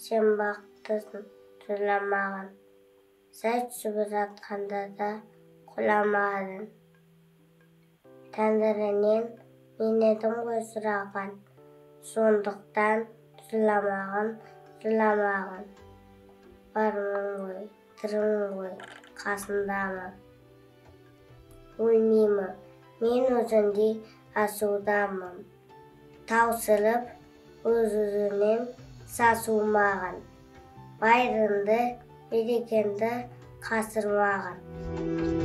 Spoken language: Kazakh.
сен бақтысын жыламаған. Сай түсіп жатқанда да құламадың. Тәңірінен мен едім ғой сұраған, сондықтан жыламаған. Бармын ғой, тірімін ғой, қасындамын. Өлмеймін, мен өзіңдей асудамын. Таусылып, өз-өзінен сасумаған. Байырынды, берекеңді қасырмаған.